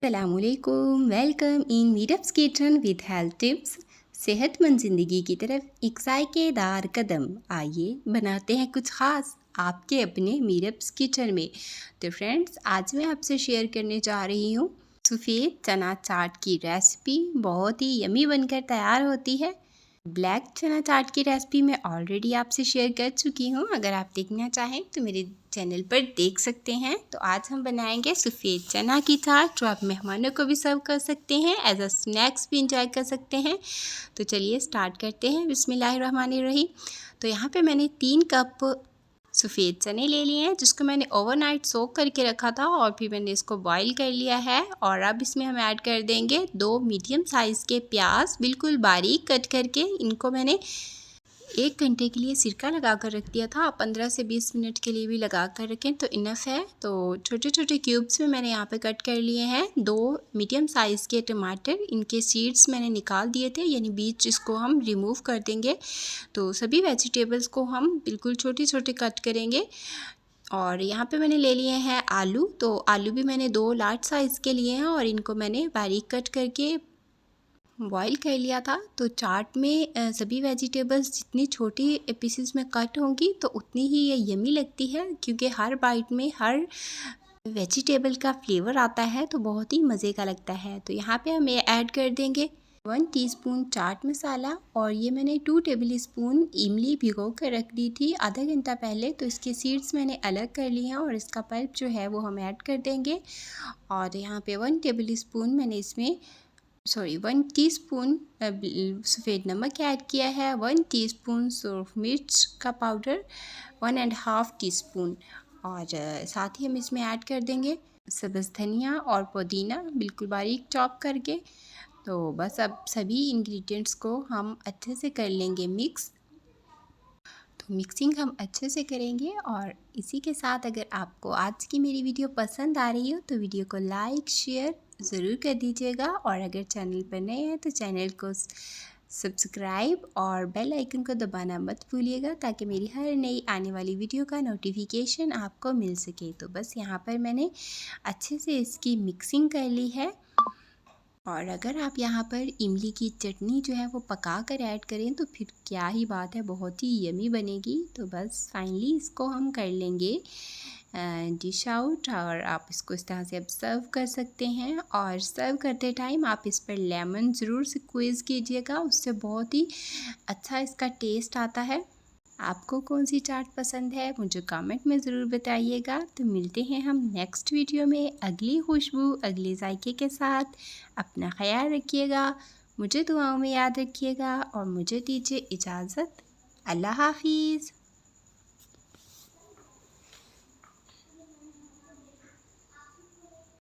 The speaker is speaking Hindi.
अस्सलामुअलैकुम, वेलकम इन मीरअप्स किचन विद हेल्थ टिप्स। सेहतमंद ज़िंदगी की तरफ एक जायकेदार कदम, आइए बनाते हैं कुछ ख़ास आपके अपने मीरअप्स किचन में। तो फ्रेंड्स, आज मैं आपसे शेयर करने जा रही हूँ सफ़ेद चना चाट की रेसिपी। बहुत ही यमी बनकर तैयार होती है। ब्लैक चना चाट की रेसिपी मैं ऑलरेडी आपसे शेयर कर चुकी हूँ। अगर आप देखना चाहें तो मेरे चैनल पर देख सकते हैं। तो आज हम बनाएंगे सफ़ेद चना की चाट, जो आप मेहमानों को भी सर्व कर सकते हैं, एज अ स्नैक्स भी इंजॉय कर सकते हैं। तो चलिए स्टार्ट करते हैं। बिस्मिल्लाहिर्रहमानिर्रहीम। तो यहाँ पे मैंने 3 कप सफ़ेद चने ले लिए हैं, जिसको मैंने ओवरनाइट सोक करके रखा था और फिर मैंने इसको बॉईल कर लिया है। और अब इसमें हम ऐड कर देंगे 2 मीडियम साइज़ के प्याज, बिल्कुल बारीक कट करके। इनको मैंने 1 घंटे के लिए सिरका लगा कर रख दिया था। आप 15 से 20 मिनट के लिए भी लगा कर रखें तो इनफ है। तो छोटे छोटे क्यूब्स में मैंने यहाँ पे कट कर लिए हैं। 2 मीडियम साइज़ के टमाटर, इनके सीड्स मैंने निकाल दिए थे, यानी बीज इसको हम रिमूव कर देंगे। तो सभी वेजिटेबल्स को हम बिल्कुल छोटे छोटे कट करेंगे। और यहाँ पे मैंने ले लिए हैं आलू। तो आलू भी मैंने 2 लार्ज साइज़ के लिए हैं और इनको मैंने बारीक कट करके बॉईल कर लिया था। तो चाट में सभी वेजिटेबल्स जितनी छोटी पीसेस में कट होंगी तो उतनी ही ये यमी लगती है, क्योंकि हर बाइट में हर वेजिटेबल का फ्लेवर आता है, तो बहुत ही मज़े का लगता है। तो यहाँ पे हम ये ऐड कर देंगे 1 टीस्पून चाट मसाला। और ये मैंने 2 टेबल स्पून इमली भिगो कर रख दी थी आधा घंटा पहले। तो इसके सीड्स मैंने अलग कर लिए हैं और इसका पल्प जो है वो हम ऐड कर देंगे। और यहाँ पे 1 टेबल स्पून मैंने इसमें 1 टीस्पून सफ़ेद नमक ऐड किया है, 1 टीस्पून सुरख मिर्च का पाउडर, 1.5 टीस्पून। और साथ ही हम इसमें ऐड कर देंगे सब्ज़ धनिया और पुदीना, बिल्कुल बारीक चॉप करके। तो बस अब सभी इंग्रेडिएंट्स को हम अच्छे से कर लेंगे मिक्स। तो मिक्सिंग हम अच्छे से करेंगे। और इसी के साथ अगर आपको आज की मेरी वीडियो पसंद आ रही हो तो वीडियो को लाइक शेयर ज़रूर कर दीजिएगा। और अगर चैनल पर नए हैं तो चैनल को सब्सक्राइब और बेल आइकन को दबाना मत भूलिएगा, ताकि मेरी हर नई आने वाली वीडियो का नोटिफिकेशन आपको मिल सके। तो बस यहाँ पर मैंने अच्छे से इसकी मिक्सिंग कर ली है। और अगर आप यहाँ पर इमली की चटनी जो है वो पका कर ऐड करें तो फिर क्या ही बात है, बहुत ही यमी बनेगी। तो बस फाइनली इसको हम कर लेंगे डिश आउट। और आप इसको इस तरह से अब सर्व कर सकते हैं। और सर्व करते टाइम आप इस पर लेमन ज़रूर से स्क्वीज़ कीजिएगा, उससे बहुत ही अच्छा इसका टेस्ट आता है। आपको कौन सी चाट पसंद है मुझे कमेंट में ज़रूर बताइएगा। तो मिलते हैं हम नेक्स्ट वीडियो में अगली खुशबू अगले जायके के साथ। अपना ख्याल रखिएगा, मुझे दुआओं में याद रखिएगा और मुझे दीजिए इजाज़त। अल्लाह हाफिज़।